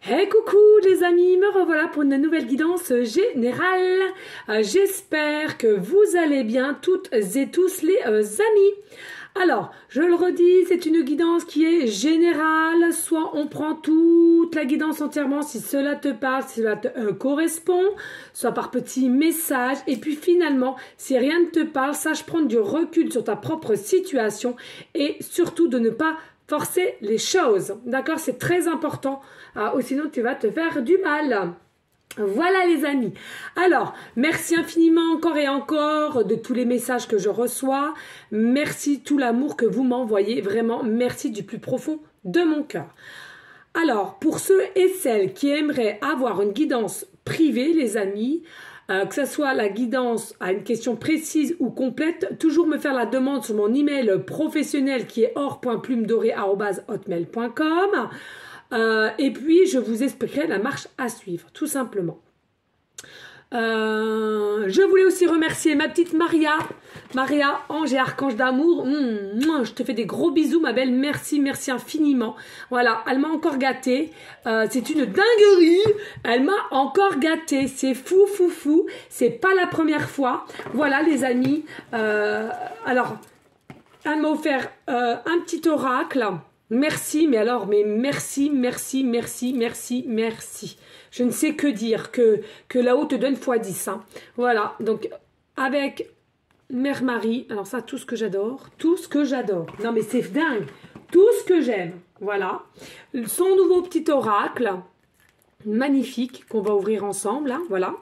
Hey coucou les amis, me revoilà pour une nouvelle guidance générale. J'espère que vous allez bien toutes et tous les amis. Alors, je le redis, c'est une guidance qui est générale, soit on prend toute la guidance entièrement si cela te parle, si cela te correspond, soit par petits messages. Et puis finalement, si rien ne te parle, sache prendre du recul sur ta propre situation et surtout de ne pas forcer les choses. D'accord? C'est très important, ou sinon tu vas te faire du mal. Voilà les amis. Alors, merci infiniment encore et encore de tous les messages que je reçois. Merci tout l'amour que vous m'envoyez. Vraiment, merci du plus profond de mon cœur. Alors, pour ceux et celles qui aimeraient avoir une guidance privée, les amis, que ce soit la guidance à une question précise ou complète, toujours me faire la demande sur mon email professionnel qui est or.plumedorée@hotmail.com. Et puis, je vous expliquerai la marche à suivre, tout simplement. Je voulais aussi remercier ma petite Maria, ange et archange d'amour. Je te fais des gros bisous, ma belle. Merci, merci infiniment. Voilà, elle m'a encore gâtée. C'est une dinguerie. Elle m'a encore gâtée. C'est fou, fou, fou. C'est pas la première fois. Voilà, les amis. Alors, elle m'a offert un petit oracle. Merci, mais alors, mais merci, merci, merci, merci, merci. Je ne sais que dire, que là-haut te donne x10. Hein. Voilà, donc avec Mère Marie, alors ça, tout ce que j'adore, tout ce que j'adore. Non mais c'est dingue, tout ce que j'aime. Voilà, son nouveau petit oracle, magnifique, qu'on va ouvrir ensemble, hein, voilà.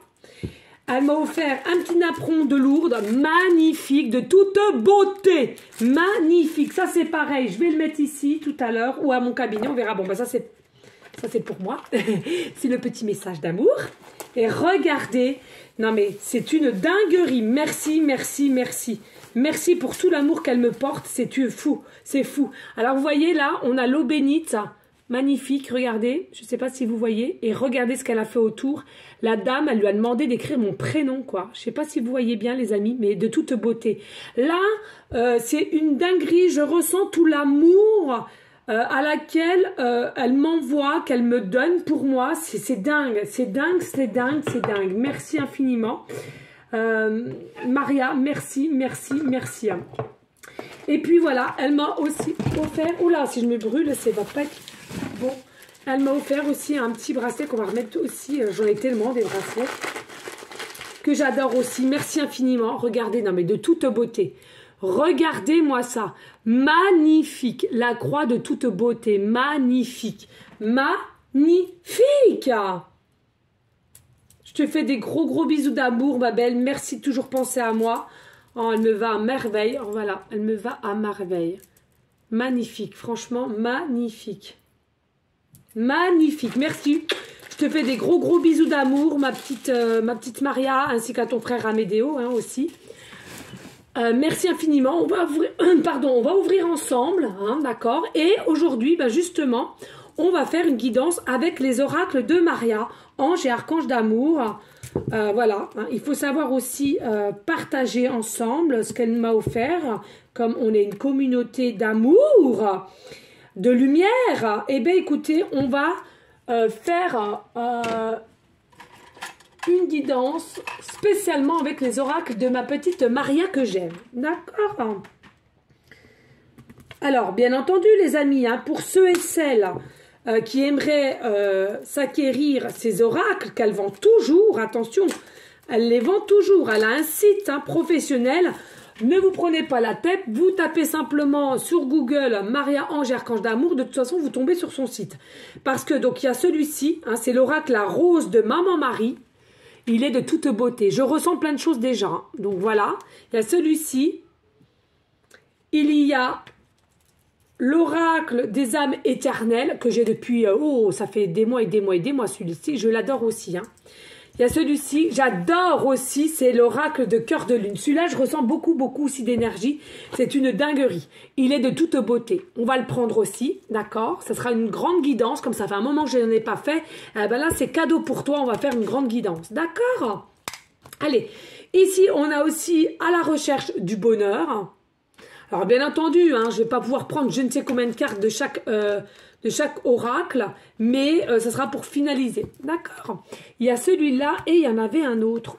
Elle m'a offert un petit napperon de Lourdes, magnifique, de toute beauté, magnifique. Ça, c'est pareil, je vais le mettre ici tout à l'heure ou à mon cabinet, on verra. Bon, ben ça, c'est pour moi. C'est le petit message d'amour. Et regardez, non mais c'est une dinguerie. Merci, merci, merci. Merci pour tout l'amour qu'elle me porte, c'est fou, c'est fou. Alors, vous voyez là, on a l'eau bénite. Magnifique, regardez, je ne sais pas si vous voyez, et regardez ce qu'elle a fait autour. La dame, elle lui a demandé d'écrire mon prénom, quoi. Je ne sais pas si vous voyez bien, les amis, mais de toute beauté. Là, c'est une dinguerie, je ressens tout l'amour à laquelle elle m'envoie, qu'elle me donne pour moi. C'est dingue, c'est dingue, c'est dingue, c'est dingue. Merci infiniment. Maria, merci, merci, merci. Et puis voilà, elle m'a aussi offert, oula, si je me brûle, ça va pas être... Bon, elle m'a offert aussi un petit bracelet qu'on va remettre aussi. J'en ai tellement des bracelets que j'adore aussi. Merci infiniment. Regardez, non mais de toute beauté. Regardez-moi ça. Magnifique. La croix de toute beauté. Magnifique. Magnifique. Je te fais des gros bisous d'amour, ma belle. Merci de toujours penser à moi. Oh, elle me va à merveille. Oh, voilà, elle me va à merveille. Magnifique. Franchement, magnifique. Magnifique, merci. Je te fais des gros bisous d'amour, ma petite Maria, ainsi qu'à ton frère Amédéo, hein, aussi. Merci infiniment. On va ouvrir, on va ouvrir ensemble, hein, d'accord. Et aujourd'hui, bah, justement, on va faire une guidance avec les oracles de Maria, ange et archange d'amour. Voilà, hein, il faut savoir aussi partager ensemble ce qu'elle m'a offert, comme on est une communauté d'amour, de lumière. Eh bien, écoutez, on va faire une guidance spécialement avec les oracles de ma petite Maria que j'aime. D'accord? Alors, bien entendu, les amis, hein, pour ceux et celles qui aimeraient s'acquérir ces oracles, qu'elle vend toujours, attention, elle les vend toujours, elle a un site professionnel. Ne vous prenez pas la tête, vous tapez simplement sur Google Maria Ange et Archange d'amour, de toute façon vous tombez sur son site. Parce que donc il y a celui-ci, hein, c'est l'oracle La Rose de Maman Marie, il est de toute beauté. Je ressens plein de choses déjà, hein. Donc voilà, il y a celui-ci, il y a l'oracle des âmes éternelles que j'ai depuis, ça fait des mois et des mois et des mois celui-ci, je l'adore aussi, hein. Il y a celui-ci, j'adore aussi, c'est l'oracle de cœur de lune. Celui-là, je ressens beaucoup aussi d'énergie. C'est une dinguerie. Il est de toute beauté. On va le prendre aussi, d'accord? Ça sera une grande guidance, comme ça fait un moment que je n'en ai pas fait. Ben là, c'est cadeau pour toi, on va faire une grande guidance, d'accord? Allez, ici, on a aussi à la recherche du bonheur. Alors, bien entendu, hein, je ne vais pas pouvoir prendre je ne sais combien de cartes de de chaque oracle, mais ça sera pour finaliser. D'accord? Il y a celui-là et il y en avait un autre.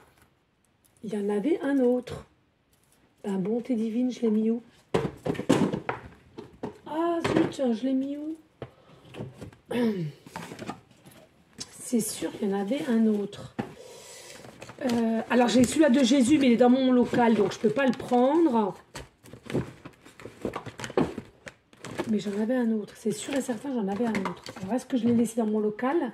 Il y en avait un autre. Ben, bonté divine, je l'ai mis où? Ah zut, je l'ai mis où? C'est sûr qu'il y en avait un autre. Alors j'ai celui-là de Jésus, mais il est dans mon local, donc je ne peux pas le prendre. Mais j'en avais un autre. C'est sûr et certain, j'en avais un autre. Alors est-ce que je l'ai laissé dans mon local?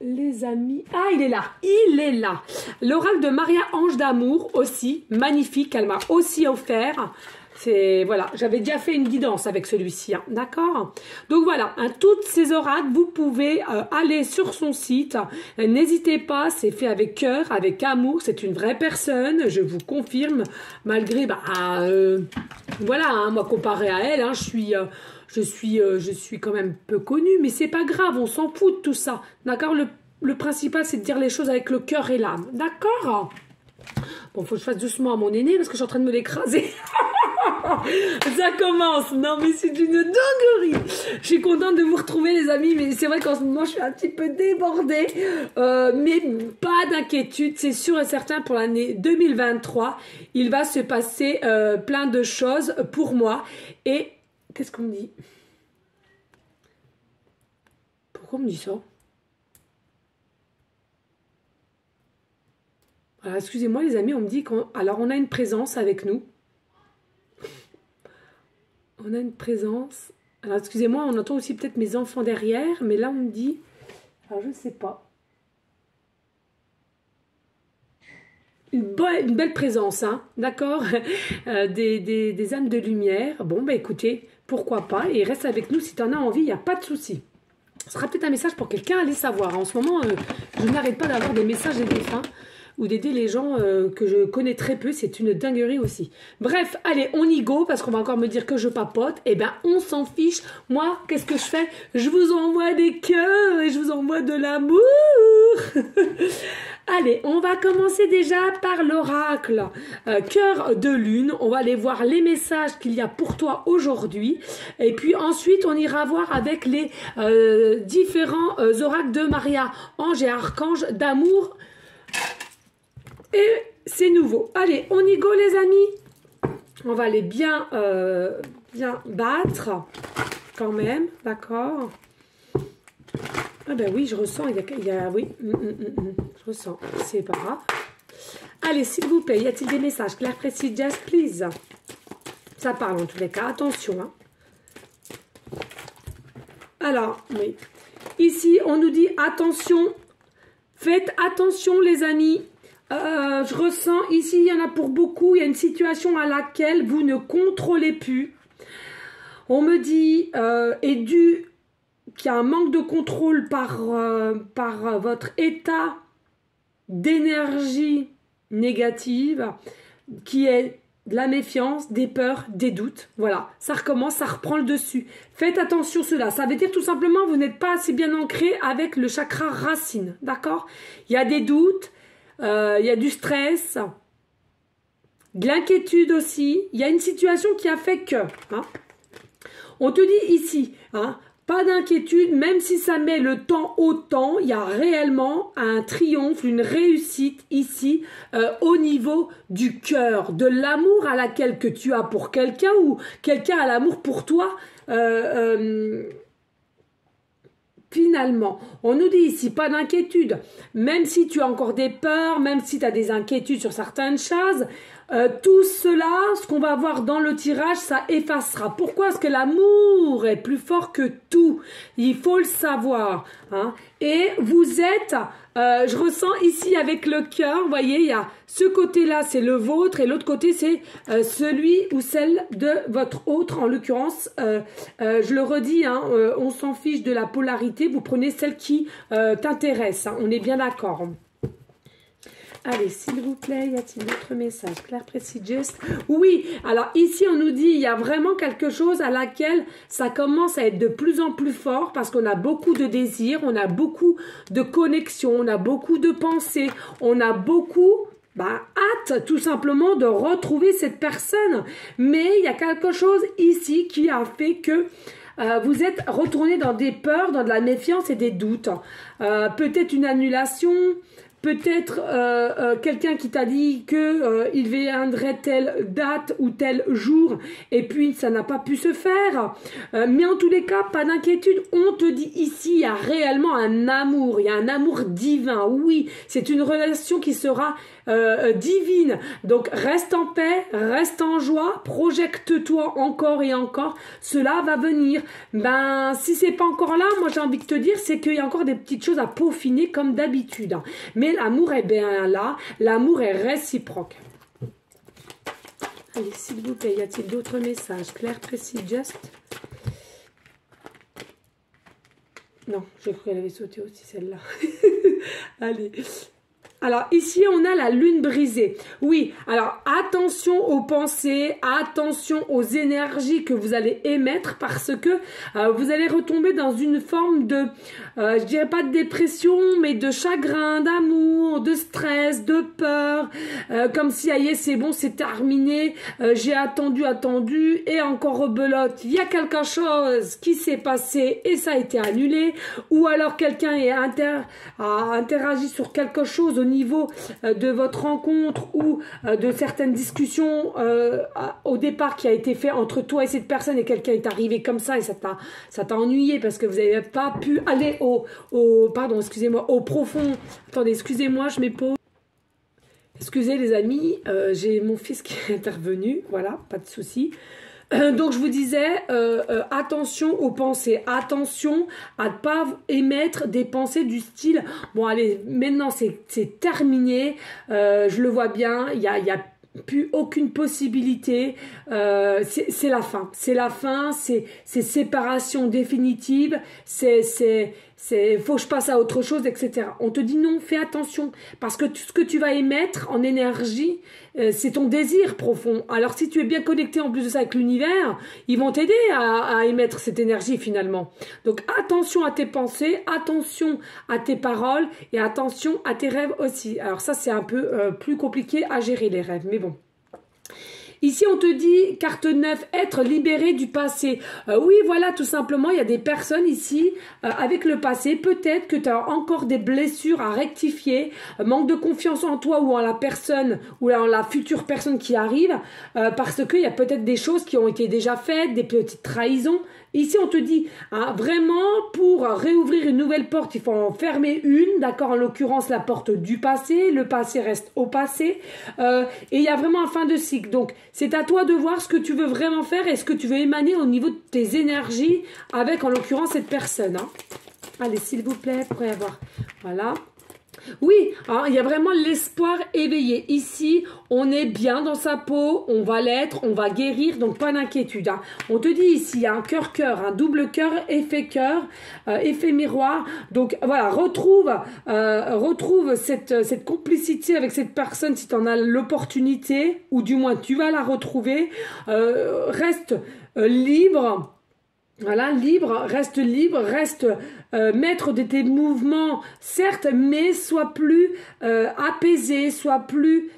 Les amis... Ah, il est là. Il est là. L'oracle de Maria Ange d'amour aussi. Magnifique. Elle m'a aussi offert. C'est... Voilà. J'avais déjà fait une guidance avec celui-ci. Hein, d'accord? Donc voilà. Hein, toutes ces oracles, vous pouvez aller sur son site. N'hésitez pas. C'est fait avec cœur, avec amour. C'est une vraie personne. Je vous confirme. Malgré... voilà. Hein, moi, comparé à elle, hein, je suis quand même peu connue, mais c'est pas grave, on s'en fout de tout ça. D'accord? Le principal, c'est de dire les choses avec le cœur et l'âme. D'accord? Bon, faut que je fasse doucement à mon aîné parce que je suis en train de me l'écraser. Ça commence. Non, mais c'est une dinguerie. Je suis contente de vous retrouver, les amis, mais c'est vrai qu'en ce moment, je suis un petit peu débordée. Mais pas d'inquiétude, c'est sûr et certain pour l'année 2023. Il va se passer plein de choses pour moi. Et qu'est-ce qu'on me dit? Pourquoi on me dit ça? Alors, excusez-moi les amis, on me dit alors on a une présence avec nous. On a une présence. Alors excusez-moi, on entend aussi peut-être mes enfants derrière, mais là on me dit... Alors je ne sais pas. Une belle présence, hein, d'accord? Des âmes de lumière. Bon, bah écoutez, pourquoi pas? Et reste avec nous si tu en as envie, il n'y a pas de souci. Ce sera peut-être un message pour quelqu'un à aller savoir. En ce moment, je n'arrête pas d'avoir des messages des défunts ou d'aider les gens que je connais très peu. C'est une dinguerie aussi. Bref, allez, on y go parce qu'on va encore me dire que je papote. Eh bien, on s'en fiche. Moi, qu'est-ce que je fais? Je vous envoie des cœurs et je vous envoie de l'amour. Allez, on va commencer déjà par l'oracle cœur de lune. On va aller voir les messages qu'il y a pour toi aujourd'hui. Et puis ensuite, on ira voir avec les différents oracles de Maria, ange et archange d'amour. Et c'est nouveau. Allez, on y go les amis. On va aller bien battre quand même, d'accord? Ah ben oui, je ressens, oui, je ressens, c'est pas grave. Allez, s'il vous plaît, y a-t-il des messages clairs, précis, just please? Ça parle en tous les cas, attention. Hein. Alors, oui, ici, on nous dit attention, faites attention les amis. Je ressens, ici, il y en a pour beaucoup, il y a une situation à laquelle vous ne contrôlez plus. On me dit, qu'il y a un manque de contrôle par votre état d'énergie négative, qui est de la méfiance, des peurs, des doutes. Voilà, ça recommence, ça reprend le dessus. Faites attention à cela. Ça veut dire tout simplement que vous n'êtes pas assez bien ancré avec le chakra racine. D'accord? Il y a des doutes, il y a du stress, de l'inquiétude aussi. Il y a une situation qui a fait que... Hein, on te dit ici... Hein, pas d'inquiétude, même si ça met le temps au temps, il y a réellement un triomphe, une réussite ici au niveau du cœur, de l'amour à laquelle que tu as pour quelqu'un ou quelqu'un a l'amour pour toi. Finalement, on nous dit ici, pas d'inquiétude, même si tu as encore des peurs, même si tu as des inquiétudes sur certaines choses, tout cela, ce qu'on va voir dans le tirage, ça effacera. Pourquoi? Parce que l'amour est plus fort que tout. Il faut le savoir. Hein. Et vous êtes, je ressens ici avec le cœur, vous voyez, il y a ce côté-là, c'est le vôtre, et l'autre côté, c'est celui ou celle de votre autre. En l'occurrence, je le redis, hein, on s'en fiche de la polarité, vous prenez celle qui t'intéresse. Hein, on est bien d'accord. Allez, s'il vous plaît, y a-t-il d'autres messages? Clair, précis, juste. Oui, alors ici, on nous dit, il y a vraiment quelque chose à laquelle ça commence à être de plus en plus fort parce qu'on a beaucoup de désirs, on a beaucoup de connexions, on a beaucoup de pensées, on a beaucoup... hâte tout simplement de retrouver cette personne. Mais il y a quelque chose ici qui a fait que vous êtes retourné dans des peurs, dans de la méfiance et des doutes. Peut-être une annulation, peut-être quelqu'un qui t'a dit que il viendrait telle date ou tel jour et puis ça n'a pas pu se faire. Mais en tous les cas, pas d'inquiétude. On te dit ici, il y a réellement un amour. Il y a un amour divin. Oui, c'est une relation qui sera divine. Donc reste en paix, reste en joie, projecte-toi encore et encore. Cela va venir. Ben si c'est pas encore là, moi j'ai envie de te dire, c'est qu'il y a encore des petites choses à peaufiner comme d'habitude. Mais l'amour est bien là, l'amour est réciproque. Allez, s'il vous plaît, y a-t-il d'autres messages? Clair, précis, just. Non, j'ai cru qu'elle avait sauté aussi celle-là. Allez. Alors ici on a la lune brisée. Oui, alors attention aux pensées, attention aux énergies que vous allez émettre parce que vous allez retomber dans une forme de, je dirais pas de dépression, mais de chagrin, d'amour, de stress, de peur, comme si aïe c'est bon, c'est terminé, j'ai attendu et encore rebelote, il y a quelque chose qui s'est passé et ça a été annulé, ou alors quelqu'un a interagi sur quelque chose au niveau de votre rencontre ou de certaines discussions au départ qui a été fait entre toi et cette personne et quelqu'un est arrivé comme ça et ça t'a ennuyé parce que vous n'avez pas pu aller pardon, excusez-moi, au profond. Attendez, excusez-moi, je m'épose. Excusez les amis, j'ai mon fils qui est intervenu, voilà, pas de souci. Donc je vous disais, attention aux pensées, attention à ne pas émettre des pensées du style, bon allez, maintenant c'est terminé, je le vois bien, il y a plus aucune possibilité, c'est la fin, c'est séparation définitive, faut que je passe à autre chose, etc. On te dit non, fais attention, parce que tout ce que tu vas émettre en énergie, c'est ton désir profond. Alors si tu es bien connecté en plus de ça avec l'univers, ils vont t'aider à émettre cette énergie finalement. Donc attention à tes pensées, attention à tes paroles et attention à tes rêves aussi. Alors ça c'est un peu plus compliqué à gérer les rêves, mais bon. Ici, on te dit, carte 9, être libéré du passé. Oui, voilà, tout simplement, il y a des personnes ici, avec le passé, peut-être que tu as encore des blessures à rectifier, manque de confiance en toi ou en la personne, ou en la future personne qui arrive, parce qu'il y a peut-être des choses qui ont été déjà faites, des petites trahisons. Ici, on te dit, hein, vraiment, pour réouvrir une nouvelle porte, il faut en fermer une, d'accord, en l'occurrence, la porte du passé, le passé reste au passé, et il y a vraiment un fin de cycle. Donc, c'est à toi de voir ce que tu veux vraiment faire et ce que tu veux émaner au niveau de tes énergies avec, en l'occurrence, cette personne. Hein. Allez, s'il vous plaît, pour y avoir, voilà. Oui, hein, il y a vraiment l'espoir éveillé. Ici, on est bien dans sa peau, on va l'être, on va guérir, donc pas d'inquiétude. Hein. On te dit ici, un cœur-cœur, un double cœur, effet miroir. Donc voilà, retrouve cette complicité avec cette personne si tu en as l'opportunité, ou du moins tu vas la retrouver. Reste libre. Voilà, reste maître de tes mouvements, certes, mais sois plus apaisé, sois plus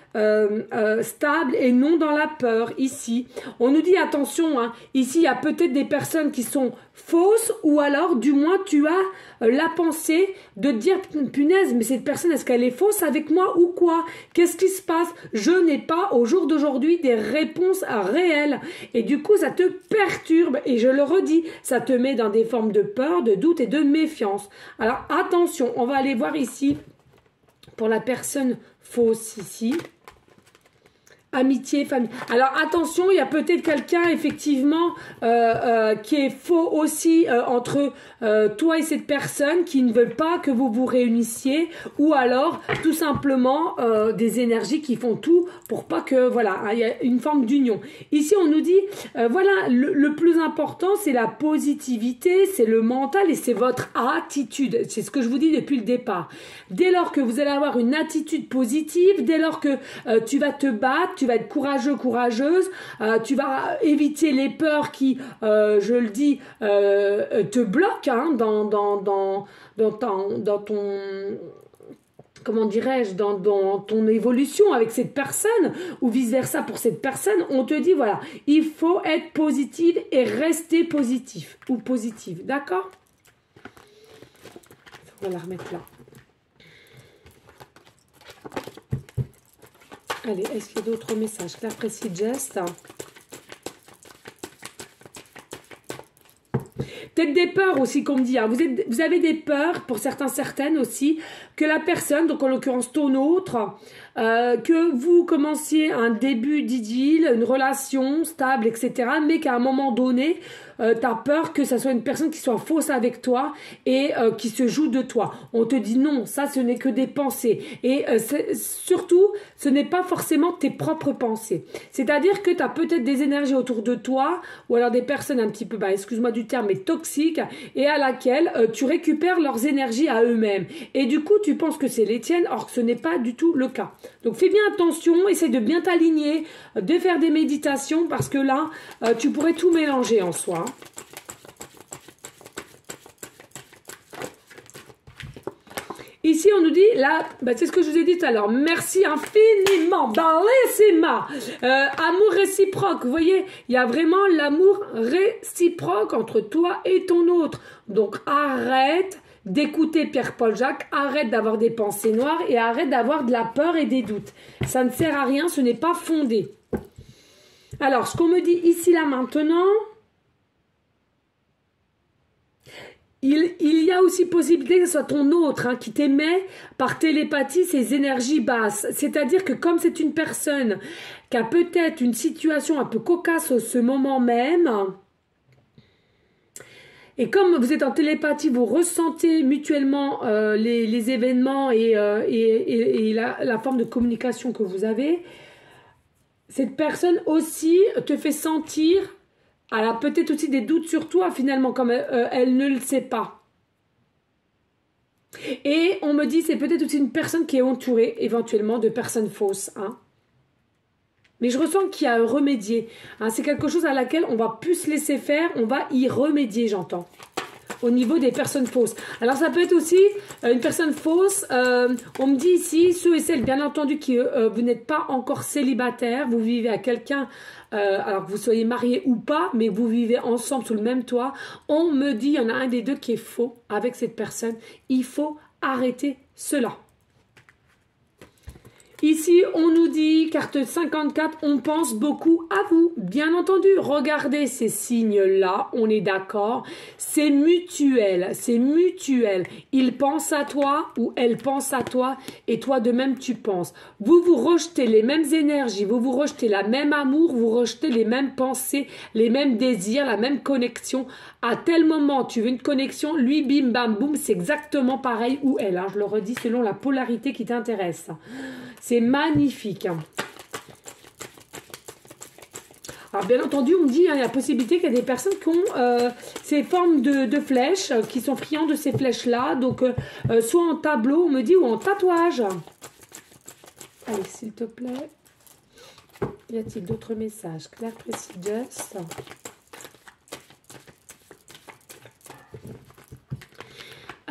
stable et non dans la peur. Ici, on nous dit attention, hein, ici il y a peut-être des personnes qui sont fausses ou alors du moins tu as la pensée de dire punaise, mais cette personne est-ce qu'elle est fausse avec moi ou quoi? Qu'est-ce qui se passe? Je n'ai pas au jour d'aujourd'hui des réponses réelles et du coup ça te perturbe et je le redis, ça te met dans des formes de peur, de doute et de méfiance. Alors attention, on va aller voir ici pour la personne fausse ici. Amitié, famille. Alors attention, il y a peut-être quelqu'un effectivement qui est faux aussi entre toi et cette personne qui ne veulent pas que vous vous réunissiez ou alors tout simplement des énergies qui font tout pour pas que voilà, hein, il y a une forme d'union. Ici on nous dit voilà le plus important c'est la positivité, c'est le mental et c'est votre attitude. C'est ce que je vous dis depuis le départ. Dès lors que vous allez avoir une attitude positive, dès lors que tu vas te battre, tu vas être courageux, courageuse, tu vas éviter les peurs qui, je le dis, te bloquent hein, dans comment dirais-je, dans ton évolution avec cette personne ou vice-versa pour cette personne, on te dit, voilà, il faut être positive et rester positif ou positive, d'accord? On va la remettre là. Allez, est-ce qu'il y a d'autres messages? Claire, précis, geste. Peut-être des peurs aussi qu'on me dit. Hein. Vous avez des peurs, pour certains, certaines aussi, que la personne, donc en l'occurrence ton autre, que vous commenciez un début d'idylle, une relation stable, etc. Mais qu'à un moment donné, tu as peur que ça soit une personne qui soit fausse avec toi et qui se joue de toi. On te dit non, ça ce n'est que des pensées. Et surtout, ce n'est pas forcément tes propres pensées. C'est-à-dire que tu as peut-être des énergies autour de toi ou alors des personnes un petit peu, excuse-moi du terme, mais toxiques et à laquelle tu récupères leurs énergies à eux-mêmes. Et du coup, tu penses que c'est les tiennes, or que ce n'est pas du tout le cas. Donc fais bien attention, essaie de bien t'aligner, de faire des méditations parce que là, tu pourrais tout mélanger en soi. Ici, on nous dit, là, c'est ce que je vous ai dit tout à l'heure, merci infiniment, bellissima, amour réciproque, vous voyez, il y a vraiment l'amour réciproque entre toi et ton autre. Donc, arrête d'écouter Pierre-Paul Jacques, arrête d'avoir des pensées noires et arrête d'avoir de la peur et des doutes. Ça ne sert à rien, ce n'est pas fondé. Alors, ce qu'on me dit ici, là, maintenant... Il y a aussi possibilité que ce soit ton autre qui t'émet par télépathie ces énergies basses. C'est-à-dire que comme c'est une personne qui a peut-être une situation un peu cocasse au ce moment même, et comme vous êtes en télépathie, vous ressentez mutuellement les événements et la forme de communication que vous avez, cette personne aussi te fait sentir... Elle a peut-être aussi des doutes sur toi, finalement, comme elle ne le sait pas. Et on me dit, c'est peut-être aussi une personne qui est entourée, éventuellement, de personnes fausses. Mais je ressens qu'il y a à remédier. C'est quelque chose à laquelle on va plus se laisser faire, on va y remédier, j'entends. Au niveau des personnes fausses. Alors, ça peut être aussi une personne fausse. On me dit ici, ceux et celles, bien entendu, qui vous n'êtes pas encore célibataire, vous vivez à quelqu'un... alors que vous soyez mariés ou pas, mais vous vivez ensemble sous le même toit, on me dit, il y en a un des deux qui est faux avec cette personne. Il faut arrêter cela. Ici, on nous dit, carte 54, on pense beaucoup à vous. Bien entendu, regardez ces signes-là, on est d'accord. C'est mutuel, c'est mutuel. Il pense à toi ou elle pense à toi et toi de même tu penses. Vous vous rejetez les mêmes énergies, vous vous rejetez la même amour, vous rejetez les mêmes pensées, les mêmes désirs, la même connexion. À tel moment, tu veux une connexion, lui, bim, bam, boum, c'est exactement pareil ou elle. Je le redis selon la polarité qui t'intéresse. C'est magnifique. Alors, bien entendu, on me dit, il y a la possibilité qu'il y a des personnes qui ont ces formes de flèches, qui sont friands de ces flèches-là. Donc, soit en tableau, on me dit, ou en tatouage. Allez, s'il te plaît. Y a-t-il d'autres messages? Claire, précis, just.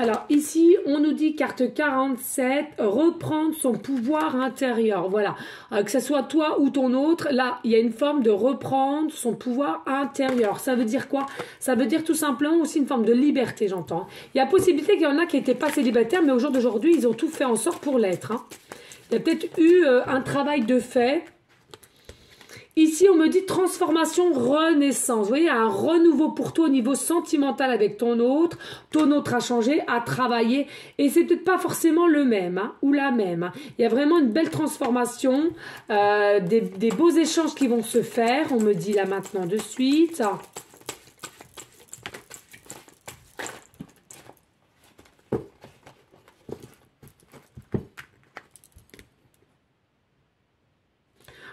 Alors ici, on nous dit carte 47, reprendre son pouvoir intérieur. Voilà, que ce soit toi ou ton autre, là, il y a une forme de reprendre son pouvoir intérieur. Ça veut dire quoi? Ça veut dire tout simplement aussi une forme de liberté, j'entends. Il y a possibilité qu'il y en a qui n'étaient pas célibataires, mais au jour d'aujourd'hui, ils ont tout fait en sorte pour l'être. Il y a peut-être eu un travail de fait. Ici, on me dit transformation, renaissance. Vous voyez, un renouveau pour toi au niveau sentimental avec ton autre. Ton autre a changé, a travaillé. Et c'est peut-être pas forcément le même ou la même. Il y a vraiment une belle transformation, des beaux échanges qui vont se faire. On me dit là maintenant de suite.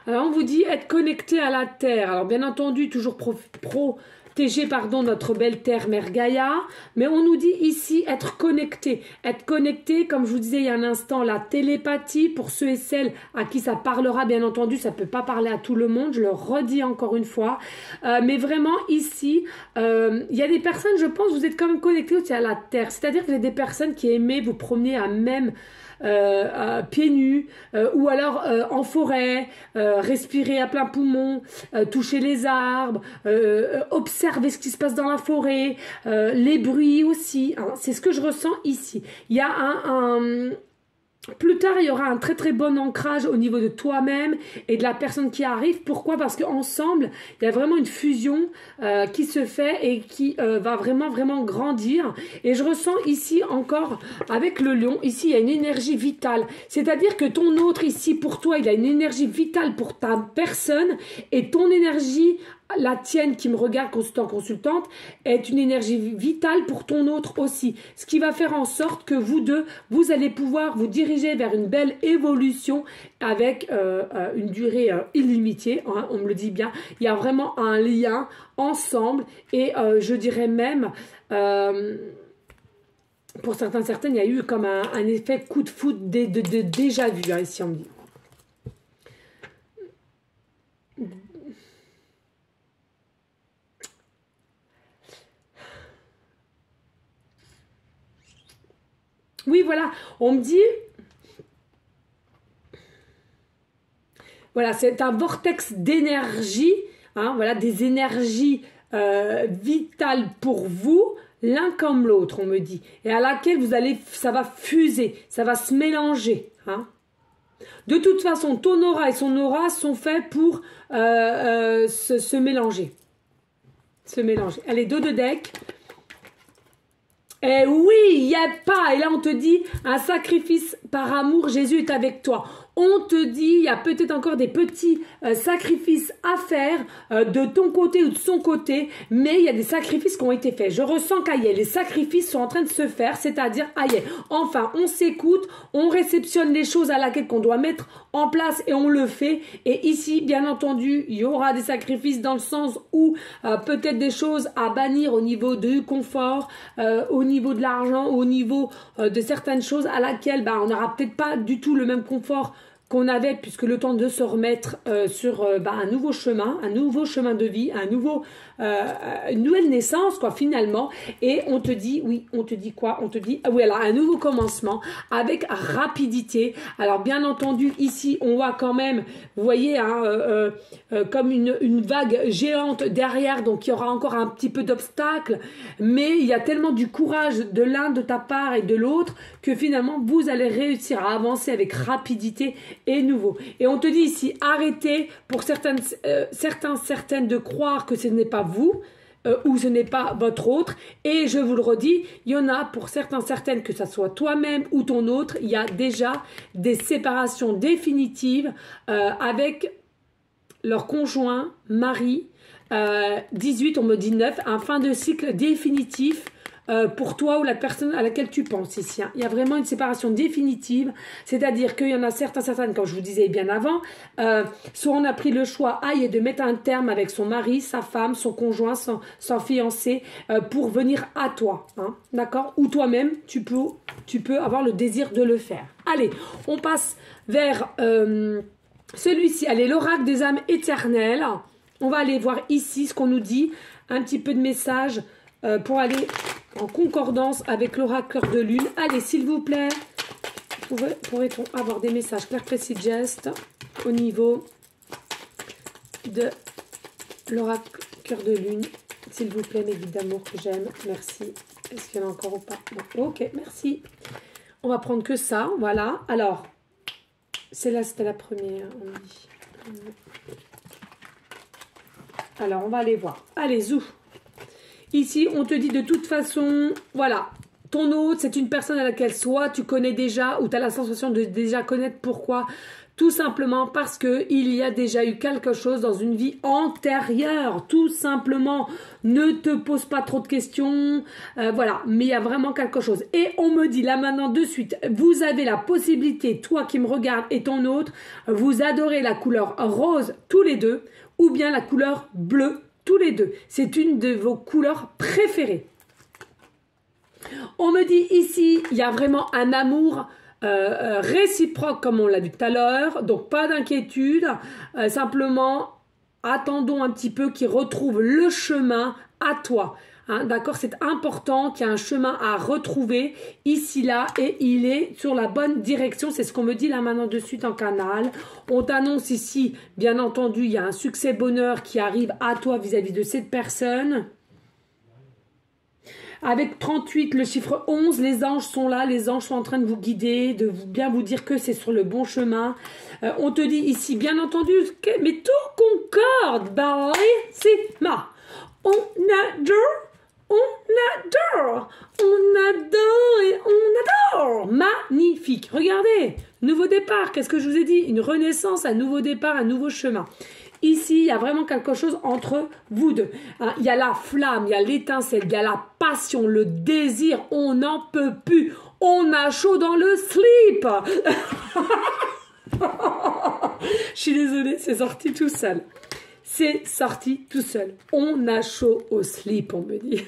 Alors, on vous dit être connecté à la Terre. Alors, bien entendu, toujours protéger notre belle Terre, Mère Gaïa. Mais on nous dit ici être connecté. Être connecté, comme je vous disais il y a un instant, la télépathie, pour ceux et celles à qui ça parlera, bien entendu, ça ne peut pas parler à tout le monde, je le redis encore une fois. Mais vraiment, ici, il y a des personnes, je pense, vous êtes quand même connectés aussi à la Terre. C'est-à-dire que vous êtes des personnes qui aimez vous promener à même... pieds nus, ou alors en forêt, respirer à plein poumon, toucher les arbres, observer ce qui se passe dans la forêt, les bruits aussi, hein. C'est ce que je ressens ici. Il y a plus tard, il y aura un très très bon ancrage au niveau de toi-même et de la personne qui arrive. Pourquoi? Parce qu'ensemble, il y a vraiment une fusion qui se fait et qui va vraiment vraiment grandir. Et je ressens ici encore avec le lion, ici il y a une énergie vitale. C'est-à-dire que ton autre ici pour toi, il a une énergie vitale pour ta personne et ton énergie, la tienne qui me regarde consultante, est une énergie vitale pour ton autre aussi. Ce qui va faire en sorte que vous deux, vous allez pouvoir vous diriger vers une belle évolution avec une durée illimitée, hein, on me le dit bien. Il y a vraiment un lien ensemble et je dirais même... pour certaines, il y a eu comme un effet coup de foudre de déjà vu, hein, ici on me dit. Oui, voilà, on me dit, voilà, c'est un vortex d'énergie, hein, voilà, des énergies vitales pour vous, l'un comme l'autre, on me dit, et à laquelle vous allez, ça va fuser, ça va se mélanger, hein. De toute façon, ton aura et son aura sont faits pour se mélanger. Se mélanger. Allez, dos de deck. Eh oui, il n'y a pas. Et là, on te dit, un sacrifice par amour, Jésus est avec toi. On te dit, il y a peut-être encore des petits sacrifices à faire de ton côté ou de son côté, mais il y a des sacrifices qui ont été faits. Je ressens qu'aïe, les sacrifices sont en train de se faire, c'est-à-dire, aïe, enfin, on s'écoute, on réceptionne les choses à laquelle qu'on doit mettre en place et on le fait. Et ici, bien entendu, il y aura des sacrifices dans le sens où peut-être des choses à bannir au niveau du confort, au niveau de l'argent, au niveau de certaines choses à laquelle on n'aura peut-être pas du tout le même confort qu'on avait, puisque le temps de se remettre sur un nouveau chemin de vie, une nouvelle naissance, quoi, finalement. Et on te dit, oui, on te dit quoi? On te dit, oui, alors un nouveau commencement avec rapidité. Alors, bien entendu, ici, on voit quand même, vous voyez, hein, comme une vague géante derrière, donc il y aura encore un petit peu d'obstacles, mais il y a tellement du courage de l'un de ta part et de l'autre que finalement, vous allez réussir à avancer avec rapidité et nouveau. Et on te dit ici, arrêtez pour certaines de croire que ce n'est pas vous ou ce n'est pas votre autre. Et je vous le redis, il y en a pour certaines, que ça soit toi-même ou ton autre, il y a déjà des séparations définitives avec leur conjoint, mari. 18, on me dit 9, un fin de cycle définitif pour toi ou la personne à laquelle tu penses ici, hein. Il y a vraiment une séparation définitive, c'est-à-dire qu'il y en a certaines, comme je vous disais bien avant, soit on a pris le choix de mettre un terme avec son mari, sa femme, son conjoint, son fiancé, pour venir à toi, hein, d'accord? Ou toi-même, tu peux avoir le désir de le faire. Allez, on passe vers celui-ci, allez, l'oracle des âmes éternelles. On va aller voir ici ce qu'on nous dit, un petit peu de messages pour aller en concordance avec l'oracle cœur de lune. Allez, s'il vous plaît, pourrait-on avoir des messages clairs, précis, gestes au niveau de l'oracle cœur de lune, s'il vous plaît, mes guides d'amour que j'aime, merci. Est-ce qu'il y en a encore ou pas? Non. Ok, merci. On va prendre que ça, voilà. Alors, celle-là, c'était la première, on dit. Alors, on va aller voir. Allez, zou. Ici, on te dit de toute façon, voilà, ton hôte, c'est une personne à laquelle soit tu connais déjà ou tu as la sensation de déjà connaître. Pourquoi? Tout simplement parce qu'il y a déjà eu quelque chose dans une vie antérieure. Tout simplement, ne te pose pas trop de questions. Voilà, mais il y a vraiment quelque chose. Et on me dit là maintenant de suite, vous avez la possibilité, toi qui me regardes et ton autre, vous adorez la couleur rose tous les deux ou bien la couleur bleue tous les deux. C'est une de vos couleurs préférées. On me dit ici, il y a vraiment un amour réciproque comme on l'a vu tout à l'heure. Donc pas d'inquiétude. Simplement, attendons un petit peu qu'il retrouve le chemin à toi. Hein, d'accord, c'est important qu'il y a un chemin à retrouver ici, là, et il est sur la bonne direction. C'est ce qu'on me dit là maintenant de suite en canal. On t'annonce ici, bien entendu, il y a un succès bonheur qui arrive à toi vis-à-vis de cette personne. Avec 38, le chiffre 11, les anges sont là, les anges sont en train de vous guider, de bien vous dire que c'est sur le bon chemin. On te dit ici, bien entendu, mais tout concorde, bellissima. On adore, on adore et on adore. Magnifique. Regardez, nouveau départ, qu'est-ce que je vous ai dit? Une renaissance, un nouveau départ, un nouveau chemin. Ici, il y a vraiment quelque chose entre vous deux. Hein, il y a la flamme, il y a l'étincelle, il y a la passion, le désir. On n'en peut plus. On a chaud dans le slip. Je suis désolée, c'est sorti tout seul. C'est sorti tout seul. On a chaud au slip, on me dit.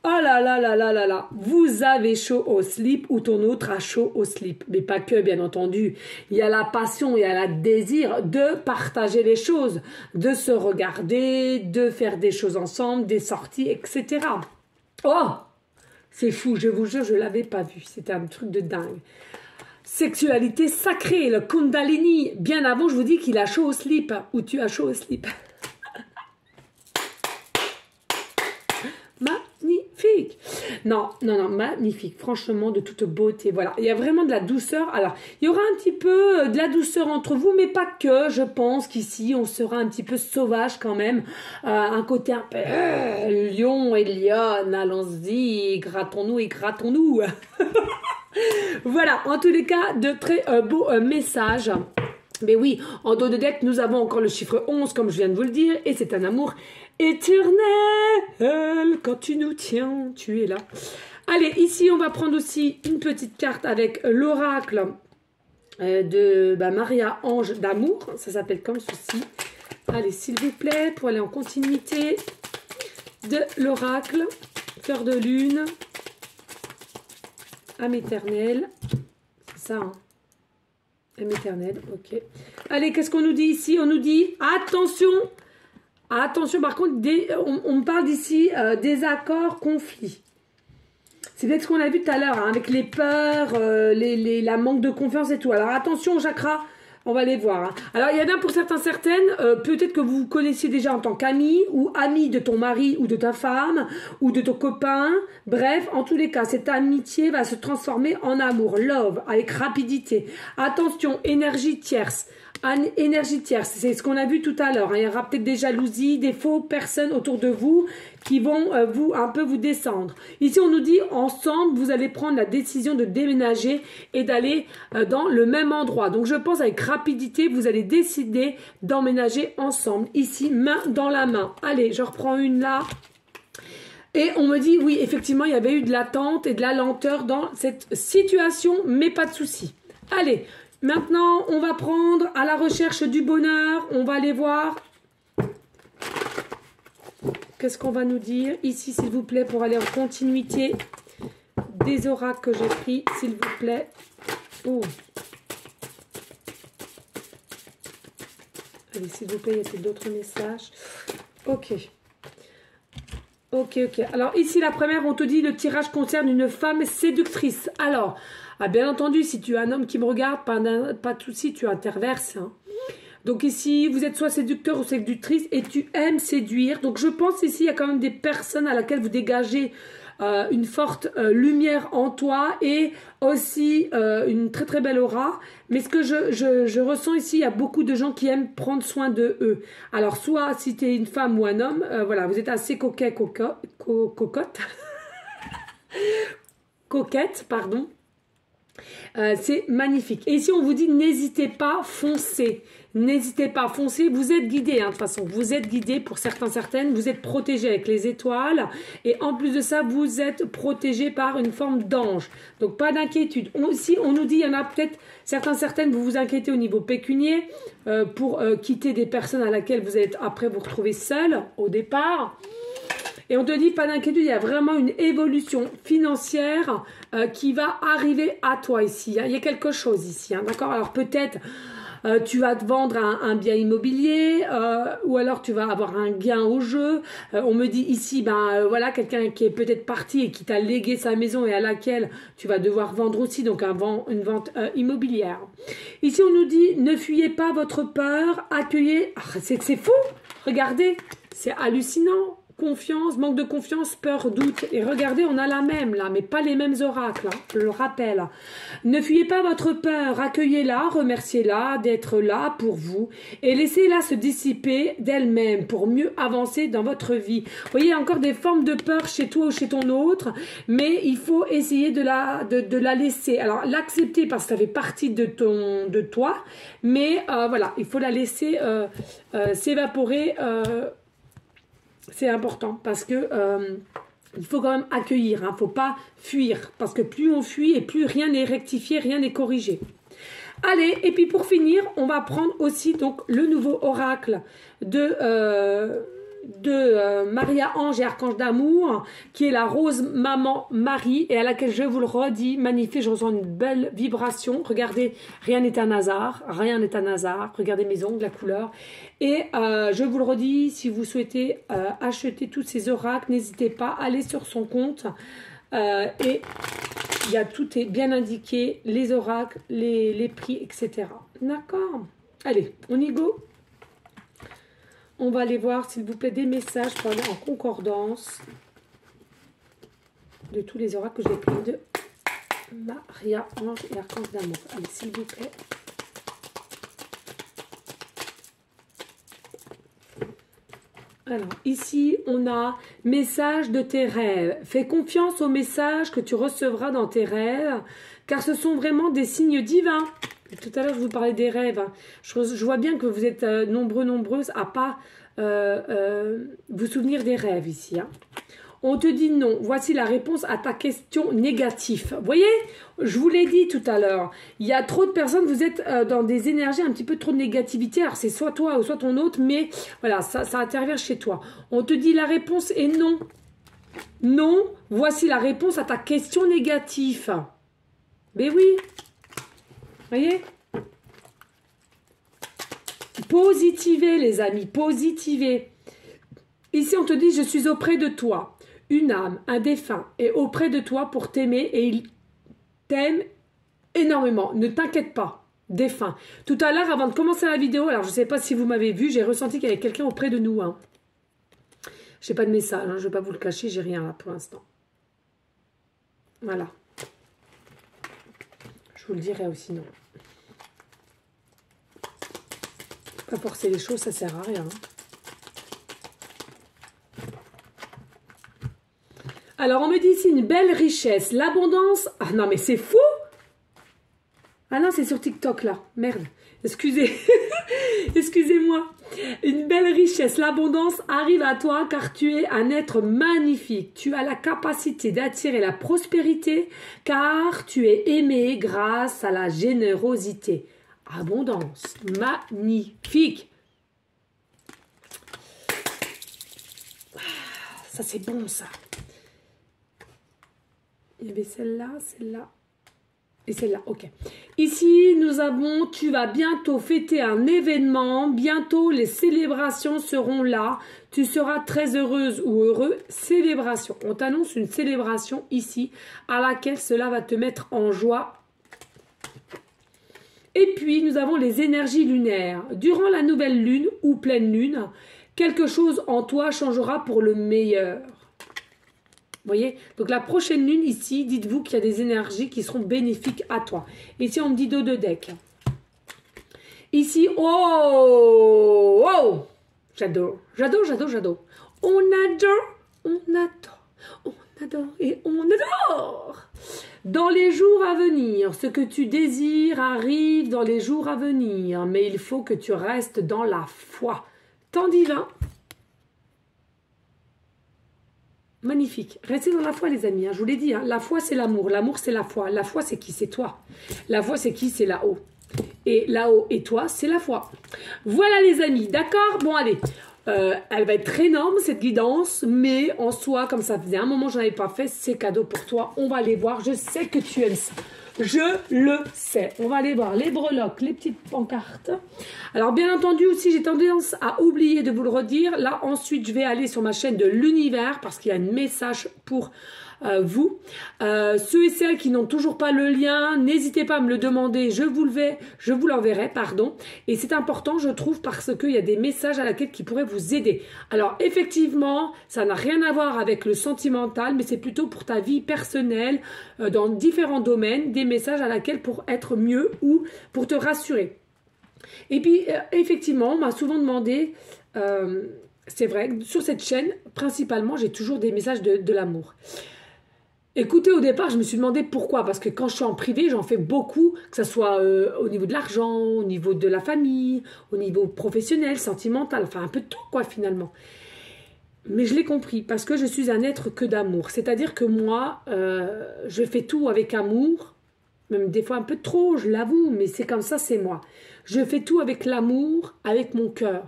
Oh là là là là là là, vous avez chaud au slip ou ton autre a chaud au slip. Mais pas que, bien entendu. Il y a la passion, il y a le désir de partager les choses, de se regarder, de faire des choses ensemble, des sorties, etc. Oh, c'est fou, je vous jure, je ne l'avais pas vu. C'était un truc de dingue. Sexualité sacrée, le Kundalini. Bien avant, je vous dis qu'il a chaud au slip. Ou tu as chaud au slip. Magnifique. Non, non, non, magnifique. Franchement, de toute beauté. Voilà, il y a vraiment de la douceur. Alors, il y aura un petit peu de la douceur entre vous, mais pas que. Je pense qu'ici, on sera un petit peu sauvage quand même. Un côté un peu lion et lionne. Allons-y, grattons-nous et grattons-nous. Voilà, en tous les cas, de très beaux messages. Mais oui, en dos de deck, nous avons encore le chiffre 11, comme je viens de vous le dire, et c'est un amour éternel. Quand tu nous tiens, tu es là. Allez, ici, on va prendre aussi une petite carte avec l'oracle de Maria Ange d'amour. Ça s'appelle comme ceci. Allez, s'il vous plaît, pour aller en continuité de l'oracle, cœur de lune, âme éternelle. C'est ça, hein? Âme éternelle, ok. Allez, qu'est-ce qu'on nous dit ici? On nous dit, attention, attention, par contre, on me parle d'ici désaccords, conflits. C'est peut-être ce qu'on a vu tout à l'heure, hein, avec les peurs, la manque de confiance et tout. Alors attention, chakra, on va les voir. Hein. Alors il y en a pour certaines, peut-être que vous vous connaissiez déjà en tant qu'ami ou ami de ton mari ou de ta femme ou de ton copain. Bref, en tous les cas, cette amitié va se transformer en amour, love, avec rapidité. Attention, énergie tierce. Énergie tierce, c'est ce qu'on a vu tout à l'heure. Il y aura peut-être des jalousies, des faux personnes autour de vous qui vont un peu vous descendre. Ici, on nous dit ensemble, vous allez prendre la décision de déménager et d'aller dans le même endroit. Donc, je pense avec rapidité, vous allez décider d'emménager ensemble. Ici, main dans la main. Allez, je reprends une là. Et on me dit, oui, effectivement, il y avait eu de l'attente et de la lenteur dans cette situation, mais pas de souci. Allez, maintenant, on va prendre à la recherche du bonheur. On va aller voir. Qu'est-ce qu'on va nous dire ici, s'il vous plaît, pour aller en continuité des oracles que j'ai pris, s'il vous plaît. Oh. Allez, s'il vous plaît, il y a peut-être d'autres messages. Ok. Ok, ok. Alors, ici, la première, on te dit, le tirage concerne une femme séductrice. Alors, bien entendu, si tu as un homme qui me regarde, pas de souci, tu interverses. Hein. Donc ici, vous êtes soit séducteur ou séductrice et tu aimes séduire. Donc je pense ici, il y a quand même des personnes à laquelle vous dégagez une forte lumière en toi et aussi une très très belle aura. Mais ce que je ressens ici, il y a beaucoup de gens qui aiment prendre soin de eux. Alors soit si tu es une femme ou un homme, voilà, vous êtes assez coquette, pardon. C'est magnifique. Et ici, on vous dit, n'hésitez pas, foncez. N'hésitez pas, foncez. Vous êtes guidés, hein, de toute façon. Vous êtes guidés pour certaines. Vous êtes protégés avec les étoiles. Et en plus de ça, vous êtes protégés par une forme d'ange. Donc, pas d'inquiétude. Ici, on nous dit, il y en a peut-être certaines, vous vous inquiétez au niveau pécunier pour quitter des personnes à laquelle vous allez après vous retrouver seul au départ. Et on te dit, pas d'inquiétude, il y a vraiment une évolution financière qui va arriver à toi ici. Hein. Il y a quelque chose ici, hein, d'accord? Alors peut-être tu vas te vendre un bien immobilier, ou alors tu vas avoir un gain au jeu. On me dit ici, voilà, quelqu'un qui est peut-être parti et qui t'a légué sa maison et à laquelle tu vas devoir vendre aussi, donc une vente immobilière. Ici, on nous dit, ne fuyez pas votre peur, accueillez... Ah, c'est fou, regardez, c'est hallucinant. Confiance, manque de confiance, peur, doute. Et regardez, on a la même là, mais pas les mêmes oracles, hein, je le rappelle. Ne fuyez pas votre peur, accueillez-la, remerciez-la d'être là pour vous et laissez-la se dissiper d'elle-même pour mieux avancer dans votre vie. Vous voyez, il y a encore des formes de peur chez toi ou chez ton autre, mais il faut essayer de la laisser. Alors, l'accepter parce que ça fait partie de toi, mais voilà, il faut la laisser s'évaporer. C'est important parce que il faut quand même accueillir, hein, faut pas fuir parce que plus on fuit et plus rien n'est rectifié, rien n'est corrigé. Allez, et puis pour finir, on va prendre aussi donc le nouveau oracle de Maria Ange et Archange d'amour, qui est la rose maman Marie, et à laquelle je vous le redis, magnifique, je ressens une belle vibration. Regardez, rien n'est un hasard, rien n'est un hasard. Regardez mes ongles, la couleur. Et je vous le redis, si vous souhaitez acheter tous ces oracles, n'hésitez pas, allez sur son compte. Et tout est bien indiqué, les oracles, les prix, etc. D'accord? Allez, on y go. On va aller voir, s'il vous plaît, des messages pour aller en concordance de tous les oracles que j'ai pris de Maria Ange et Archange d'amour. Allez, s'il vous plaît. Alors, ici, on a message de tes rêves. Fais confiance aux messages que tu recevras dans tes rêves, car ce sont vraiment des signes divins. Tout à l'heure, je vous parlais des rêves. Je vois bien que vous êtes nombreuses à pas vous souvenir des rêves ici. Hein. On te dit non. Voici la réponse à ta question négative. Vous voyez, je vous l'ai dit tout à l'heure. Il y a trop de personnes, vous êtes dans des énergies un petit peu trop de négativité. Alors, c'est soit toi ou soit ton autre, mais voilà, ça intervient chez toi. On te dit la réponse est non. Non, voici la réponse à ta question négative. Mais oui. Voyez? Positivez, les amis, positivez. Ici, on te dit, je suis auprès de toi. Une âme, un défunt, est auprès de toi pour t'aimer et il t'aime énormément. Ne t'inquiète pas, défunt. Tout à l'heure, avant de commencer la vidéo, alors je ne sais pas si vous m'avez vu, j'ai ressenti qu'il y avait quelqu'un auprès de nous. Hein. Je n'ai pas de message, hein, je ne vais pas vous le cacher, j'ai rien là pour l'instant. Voilà. Je vous le dirai aussi, non. Pas forcer les choses, ça sert à rien. Alors, on me dit ici une belle richesse, l'abondance. Ah non, mais c'est fou! Ah non, c'est sur TikTok, là. Merde. Excusez-moi. Une belle richesse, l'abondance arrive à toi car tu es un être magnifique. Tu as la capacité d'attirer la prospérité car tu es aimé grâce à la générosité. Abondance, magnifique. Ça, c'est bon, ça. Il y avait celle-là et celle-là, ok. Ici, nous avons, tu vas bientôt fêter un événement, bientôt les célébrations seront là, tu seras très heureuse ou heureux, célébration. On t'annonce une célébration ici, à laquelle cela va te mettre en joie. Et puis, nous avons les énergies lunaires. Durant la nouvelle lune ou pleine lune, quelque chose en toi changera pour le meilleur. Vous voyez? Donc, la prochaine lune, ici, dites-vous qu'il y a des énergies qui seront bénéfiques à toi. Ici, on me dit dos de deck. Ici, oh! Oh! J'adore. J'adore, j'adore, j'adore. On adore, on adore, on adore et on adore. Dans les jours à venir, ce que tu désires arrive dans les jours à venir, mais il faut que tu restes dans la foi. Temps divin. Magnifique. Restez dans la foi, les amis. Hein. Je vous l'ai dit, hein. La foi, c'est l'amour. L'amour, c'est la foi. La foi, c'est qui? C'est toi. La foi, c'est qui? C'est là-haut. Et là-haut et toi, c'est la foi. Voilà, les amis. D'accord? Bon, allez. Elle va être très énorme, cette guidance, mais en soi, comme ça faisait un moment que je n'en avais pas fait, c'est cadeau pour toi. On va aller voir. Je sais que tu aimes ça. Je le sais. On va aller voir les breloques, les petites pancartes. Alors, bien entendu aussi, j'ai tendance à oublier de vous le redire. Là, ensuite, je vais aller sur ma chaîne de l'univers parce qu'il y a un message pour vous. Ceux et celles qui n'ont toujours pas le lien, n'hésitez pas à me le demander. Je vous l'enverrai, pardon. Et c'est important, je trouve, parce qu'il y a des messages à la quête qui pourraient vous aider. Alors, effectivement, ça n'a rien à voir avec le sentimental, mais c'est plutôt pour ta vie personnelle, dans différents domaines, des messages à laquelle pour être mieux ou pour te rassurer. Et puis, effectivement, on m'a souvent demandé, c'est vrai, sur cette chaîne, principalement, j'ai toujours des messages de l'amour. Écoutez, au départ, je me suis demandé pourquoi. Parce que quand je suis en privé, j'en fais beaucoup, que ce soit au niveau de l'argent, au niveau de la famille, au niveau professionnel, sentimental, enfin un peu de tout, quoi, finalement. Mais je l'ai compris, parce que je suis un être que d'amour. C'est-à-dire que moi, je fais tout avec amour, même des fois un peu trop, je l'avoue, mais c'est comme ça, c'est moi. Je fais tout avec l'amour, avec mon cœur.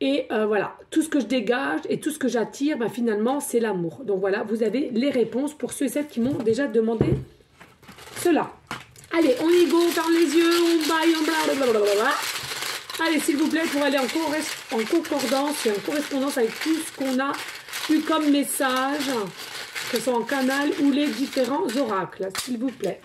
Et voilà, tout ce que je dégage et tout ce que j'attire, ben, finalement, c'est l'amour. Donc voilà, vous avez les réponses pour ceux et celles qui m'ont déjà demandé cela. Allez, on y go, on ferme les yeux, on baille, on blablabla. Allez, s'il vous plaît, pour aller en concordance et en correspondance avec tout ce qu'on a eu comme message, que ce soit en canal ou les différents oracles, s'il vous plaît.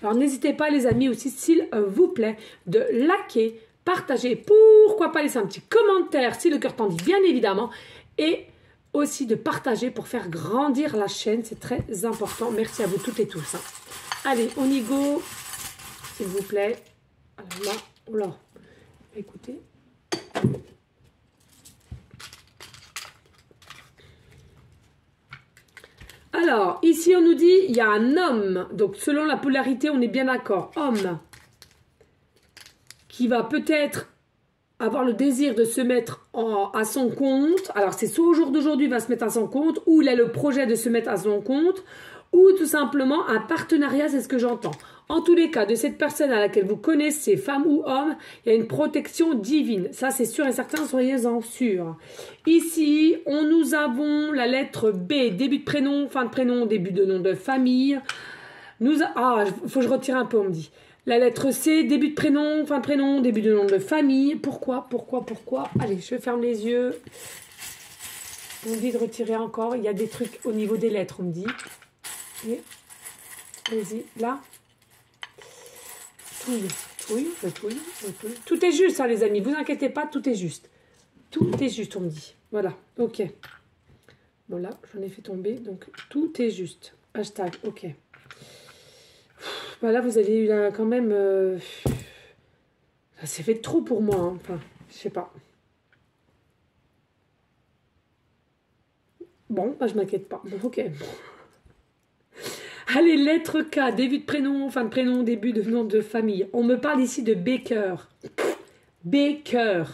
Alors, n'hésitez pas, les amis, aussi, s'il vous plaît, de liker, partager, pourquoi pas laisser un petit commentaire si le cœur t'en dit, bien évidemment, et aussi de partager pour faire grandir la chaîne, c'est très important. Merci à vous toutes et tous. Hein. Allez, on y go, s'il vous plaît. Alors là, oh là, écoutez. Alors, ici, on nous dit, il y a un homme, donc selon la polarité, on est bien d'accord, homme, qui va peut-être avoir le désir de se mettre à son compte. Alors, c'est soit au jour d'aujourd'hui, il va se mettre à son compte, ou il a le projet de se mettre à son compte, ou tout simplement un partenariat, c'est ce que j'entends. En tous les cas, de cette personne à laquelle vous connaissez, femme ou homme, il y a une protection divine. Ça, c'est sûr et certain, soyez-en sûrs. Ici, nous avons la lettre B, début de prénom, fin de prénom, début de nom de famille. Ah, il faut que je retire un peu, on me dit. La lettre C, début de prénom, fin de prénom, début de nom de famille. Pourquoi? Allez, je ferme les yeux. On me dit de retirer encore. Il y a des trucs au niveau des lettres, on me dit. Allez-y, là. Touille. Tout est juste, hein, les amis. Vous inquiétez pas, tout est juste. Tout est juste, on me dit. Voilà, ok. Bon, là, j'en ai fait tomber. Donc, tout est juste. Hashtag, ok. Voilà, vous avez eu là quand même... Ça s'est fait trop pour moi. Hein. Enfin, je sais pas. Bon, bah, je m'inquiète pas. Bon, ok. Allez, lettre K, début de prénom, fin de prénom, début de nom de famille. On me parle ici de Baker. Baker.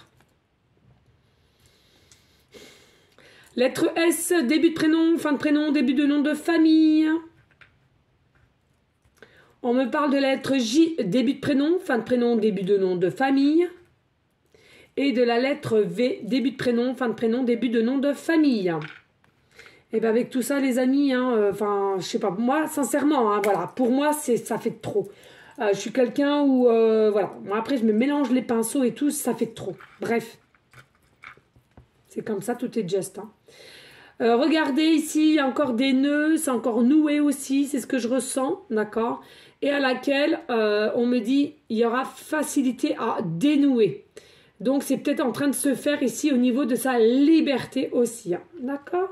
Lettre S, début de prénom, fin de prénom, début de nom de famille. On me parle de la lettre J, début de prénom, fin de prénom, début de nom de famille. Et de la lettre V, début de prénom, fin de prénom, début de nom de famille. Et bien avec tout ça, les amis, enfin, je sais pas, moi, sincèrement, hein, voilà, pour moi, ça fait trop. Je suis quelqu'un où, voilà, moi après, je me mélange les pinceaux et tout, ça fait trop. Bref, c'est comme ça, tout est just. Hein. Regardez ici, il y a encore des nœuds, c'est encore noué aussi, c'est ce que je ressens, d'accord? Et à laquelle on me dit, il y aura facilité à dénouer. Donc, c'est peut-être en train de se faire ici au niveau de sa liberté aussi, hein, d'accord?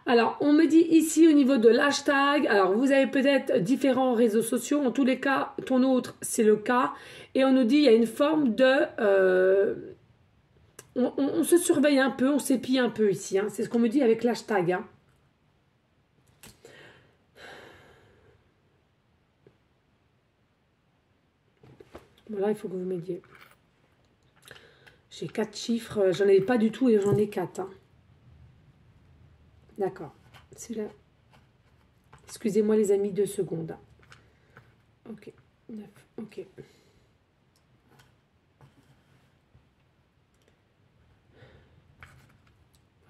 Alors, on me dit ici au niveau de l'hashtag, alors vous avez peut-être différents réseaux sociaux, en tous les cas, ton autre, c'est le cas. Et on nous dit, il y a une forme de... on se surveille un peu, on s'épie un peu ici, hein. C'est ce qu'on me dit avec l'hashtag. Hein. Voilà, il faut que vous m'aidiez. J'ai 4 chiffres, j'en ai pas du tout et j'en ai 4. Hein. D'accord. C'est là. Excusez-moi les amis, 2 secondes. Ok. 9. Ok.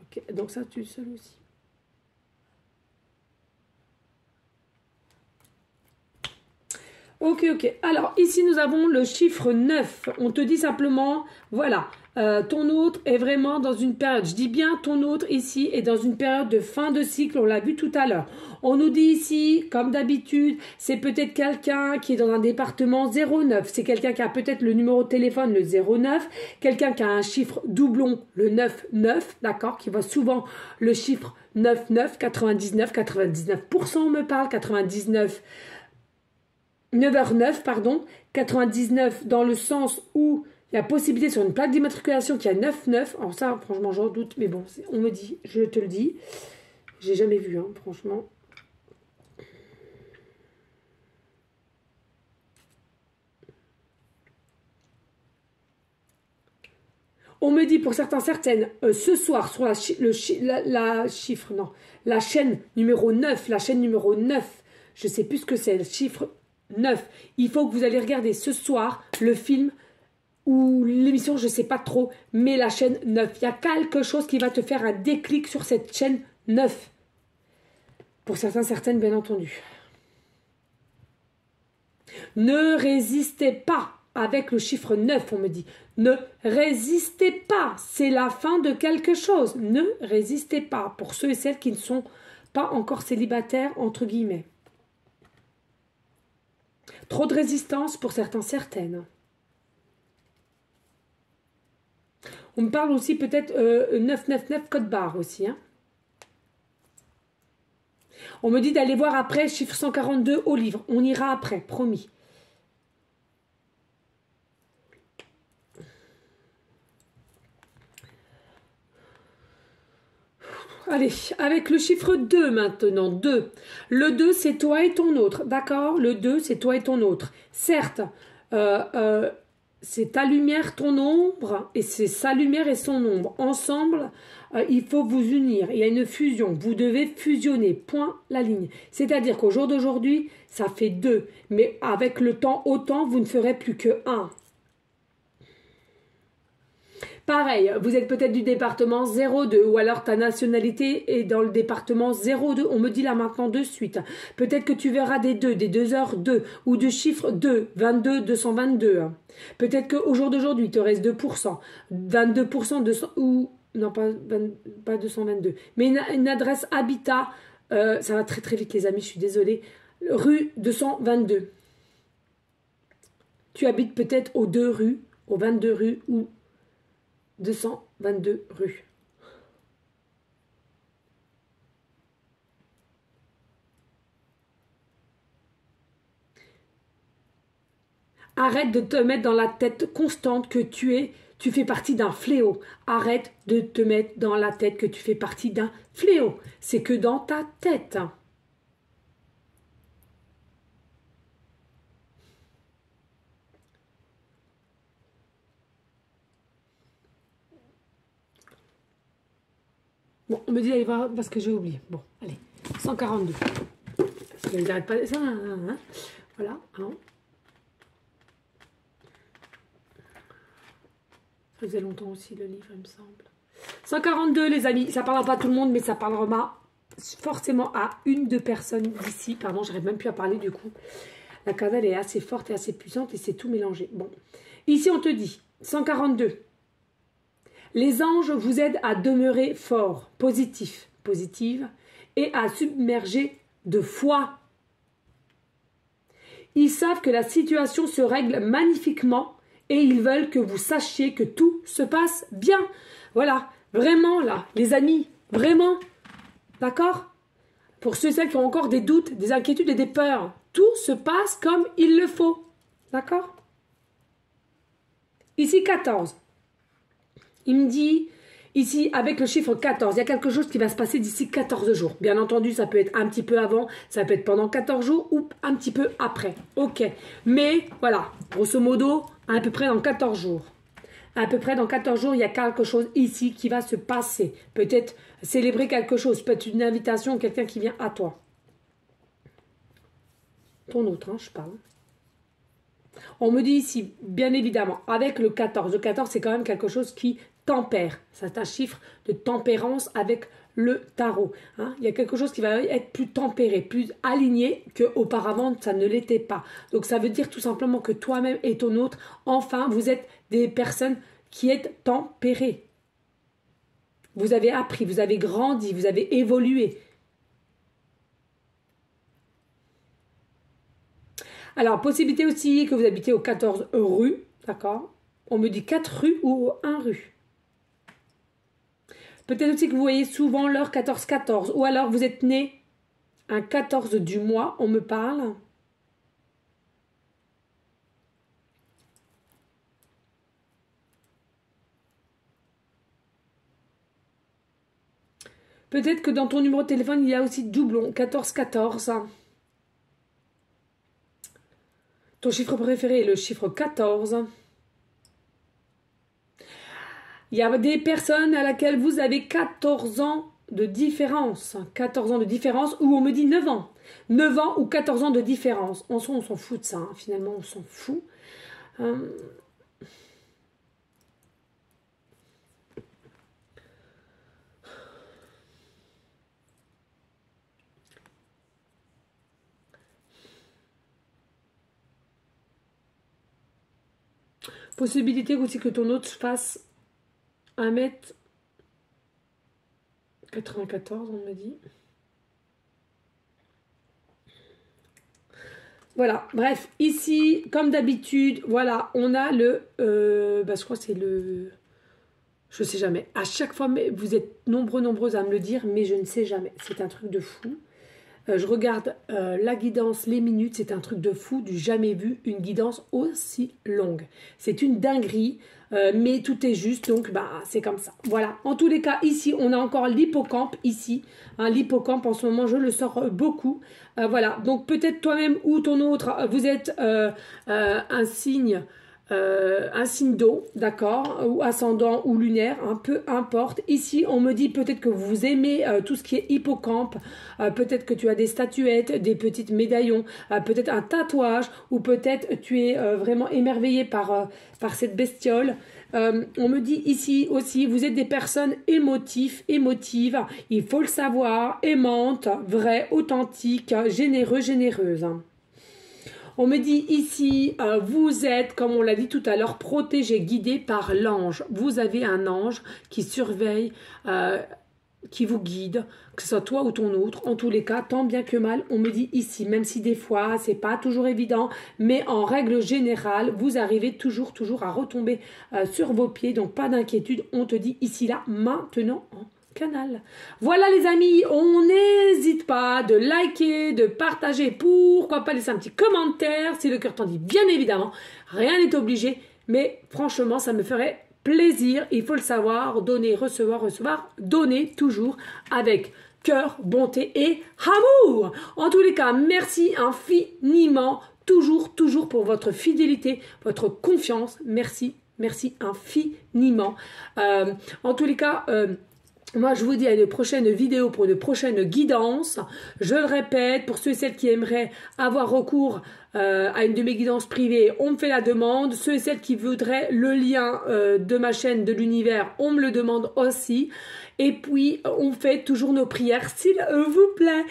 Ok. Donc ça, tu es seul aussi. Ok, ok. Alors, ici, nous avons le chiffre 9. On te dit simplement, voilà, ton autre est vraiment dans une période, je dis bien ton autre ici, est dans une période de fin de cycle, on l'a vu tout à l'heure. On nous dit ici, comme d'habitude, c'est peut-être quelqu'un qui est dans un département 09. C'est quelqu'un qui a peut-être le numéro de téléphone, le 09. Quelqu'un qui a un chiffre doublon, le 99, d'accord, qui voit souvent le chiffre 99, 99, 99%, on me parle, 99... 9h09, pardon, 99 dans le sens où il y a possibilité sur une plaque d'immatriculation qu'il y a 99. Alors ça, franchement, j'en doute, mais bon, on me dit, je te le dis. J'ai jamais vu, hein, franchement. On me dit pour certaines, ce soir, sur la chaîne numéro 9, je sais plus ce que c'est, le chiffre 9. Il faut que vous allez regarder ce soir le film ou l'émission, je ne sais pas trop, mais la chaîne 9. Il y a quelque chose qui va te faire un déclic sur cette chaîne 9. Pour certaines, bien entendu. Ne résistez pas avec le chiffre 9, on me dit. Ne résistez pas, c'est la fin de quelque chose. Ne résistez pas, pour ceux et celles qui ne sont pas encore célibataires, entre guillemets. Trop de résistance pour certaines. On me parle aussi peut-être 999 code barre aussi. Hein. On me dit d'aller voir après chiffre 142 au livre. On ira après, promis. Allez, avec le chiffre 2 maintenant, 2. Le 2, c'est toi et ton autre, d'accord? Le 2, c'est toi et ton autre. Certes, c'est ta lumière, ton ombre, et c'est sa lumière et son ombre. Ensemble, il faut vous unir. Il y a une fusion. Vous devez fusionner. Point, la ligne. C'est-à-dire qu'au jour d'aujourd'hui, ça fait 2. Mais avec le temps, autant, vous ne ferez plus que 1. Pareil, vous êtes peut-être du département 02 ou alors ta nationalité est dans le département 02. On me dit là maintenant de suite. Peut-être que tu verras des 2, des 2h2 ou du chiffre 2, 22, 222. Peut-être qu'au jour d'aujourd'hui, il te reste 2%, 22%, 200, ou non pas 222, mais une adresse habitat, ça va très très vite les amis, je suis désolée, rue 222. Tu habites peut-être aux 2 rues, aux 22 rues ou 222 rue. Arrête de te mettre dans la tête constante que tu fais partie d'un fléau. Arrête de te mettre dans la tête que tu fais partie d'un fléau. C'est que dans ta tête. Bon, on me dit d'aller voir parce que j'ai oublié. Bon, allez, 142. Parce qu'ils n'arrêtent pas ça. Hein. Voilà. Hein. Ça faisait longtemps aussi le livre, il me semble. 142, les amis. Ça ne parlera pas à tout le monde, mais ça parlera forcément à une, deux personnes d'ici. Pardon, j'arrive même plus à parler du coup. La candale est assez forte et assez puissante et c'est tout mélangé. Bon, ici on te dit 142. Les anges vous aident à demeurer fort, positive, et à submerger de foi. Ils savent que la situation se règle magnifiquement et ils veulent que vous sachiez que tout se passe bien. Voilà, vraiment là, les amis, vraiment, d'accord? Pour ceux et celles qui ont encore des doutes, des inquiétudes et des peurs, tout se passe comme il le faut, d'accord? Ici 14. Il me dit, ici, avec le chiffre 14, il y a quelque chose qui va se passer d'ici 14 jours. Bien entendu, ça peut être un petit peu avant, ça peut être pendant 14 jours ou un petit peu après. Ok. Mais, voilà, grosso modo, à peu près dans 14 jours. À peu près dans 14 jours, il y a quelque chose ici qui va se passer. Peut-être célébrer quelque chose, peut-être une invitation, quelqu'un qui vient à toi. Ton autre, hein, je parle. On me dit ici, bien évidemment, avec le 14. Le 14, c'est quand même quelque chose qui tempère. C'est un chiffre de tempérance avec le tarot. Hein. Il y a quelque chose qui va être plus tempéré, plus aligné qu'auparavant, ça ne l'était pas. Donc ça veut dire tout simplement que toi-même et ton autre, enfin, vous êtes des personnes qui êtes tempérées. Vous avez appris, vous avez grandi, vous avez évolué. Alors, possibilité aussi que vous habitez au 14 rue, d'accord? On me dit 4 rues ou 1 rue. Peut-être aussi que vous voyez souvent l'heure 14-14. Ou alors vous êtes né un 14 du mois, on me parle. Peut-être que dans ton numéro de téléphone, il y a aussi doublon, 14-14. Ton chiffre préféré est le chiffre 14. Il y a des personnes à laquelle vous avez 14 ans de différence. 14 ans de différence, ou on me dit 9 ans. 9 ans ou 14 ans de différence. En soi, on s'en fout de ça. Hein. Finalement, on s'en fout. Possibilité aussi que ton autre fasse 1m94, on me dit. Voilà, bref, ici, comme d'habitude, voilà, on a le... je crois que c'est le... Je sais jamais. À chaque fois, mais vous êtes nombreux à me le dire, mais je ne sais jamais. C'est un truc de fou. Je regarde la guidance, les minutes, c'est un truc de fou, du jamais vu, une guidance aussi longue. C'est une dinguerie, mais tout est juste, donc bah, c'est comme ça. Voilà, en tous les cas, ici, on a encore l'hippocampe, ici. Hein, l'hippocampe, en ce moment, je le sors beaucoup. Voilà, donc peut-être toi-même ou ton autre, vous êtes un signe d'eau, d'accord, ou ascendant ou lunaire, hein, peu importe. Ici, on me dit peut-être que vous aimez tout ce qui est hippocampe, peut-être que tu as des statuettes, des petites médaillons, peut-être un tatouage, ou peut-être tu es vraiment émerveillé par cette bestiole. On me dit ici aussi, vous êtes des personnes émotives, il faut le savoir, aimantes, vraies, authentiques, généreuses. On me dit ici, vous êtes, comme on l'a dit tout à l'heure, protégé, guidé par l'ange. Vous avez un ange qui surveille, qui vous guide, que ce soit toi ou ton autre. En tous les cas, tant bien que mal, on me dit ici, même si des fois, c'est pas toujours évident, mais en règle générale, vous arrivez toujours à retomber sur vos pieds. Donc, pas d'inquiétude, on te dit ici, là, maintenant, canal. Voilà les amis, on n'hésite pas de liker, de partager, pourquoi pas laisser un petit commentaire si le cœur t'en dit, bien évidemment, rien n'est obligé, mais franchement ça me ferait plaisir, il faut le savoir, donner, recevoir, donner toujours avec cœur, bonté et amour. En tous les cas, merci infiniment, toujours pour votre fidélité, votre confiance, merci infiniment. En tous les cas, moi, je vous dis à une prochaine vidéo pour une prochaine guidance. Je le répète, pour ceux et celles qui aimeraient avoir recours à une de mes guidances privées, on me fait la demande. Ceux et celles qui voudraient le lien de ma chaîne de l'univers, on me le demande aussi. Et puis, on fait toujours nos prières, s'il vous plaît,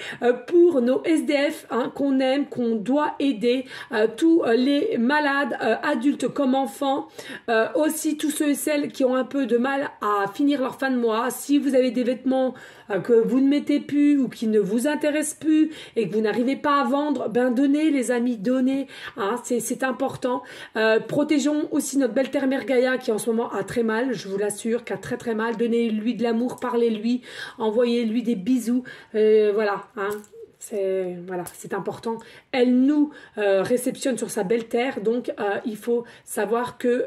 pour nos SDF hein, qu'on aime, qu'on doit aider, tous les malades, adultes comme enfants, aussi tous ceux et celles qui ont un peu de mal à finir leur fin de mois. Si vous avez des vêtements que vous ne mettez plus ou qui ne vous intéressent plus et que vous n'arrivez pas à vendre, ben donnez les amis, donnez, hein, c'est important. Protégeons aussi notre belle terre mère Gaïa qui en ce moment a très mal, je vous l'assure, qui a très mal. Donnez-lui de l'amour, parlez-lui, envoyez-lui des bisous, voilà, hein. C'est important. Elle nous réceptionne sur sa belle terre, donc il faut savoir que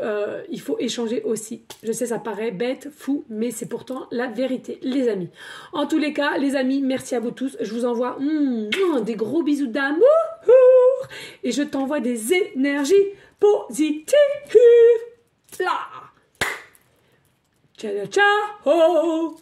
il faut échanger aussi. Je sais, ça paraît bête, fou, mais c'est pourtant la vérité, les amis. En tous les cas, les amis, merci à vous tous. Je vous envoie des gros bisous d'amour et je t'envoie des énergies positives. Là. Ciao, ciao.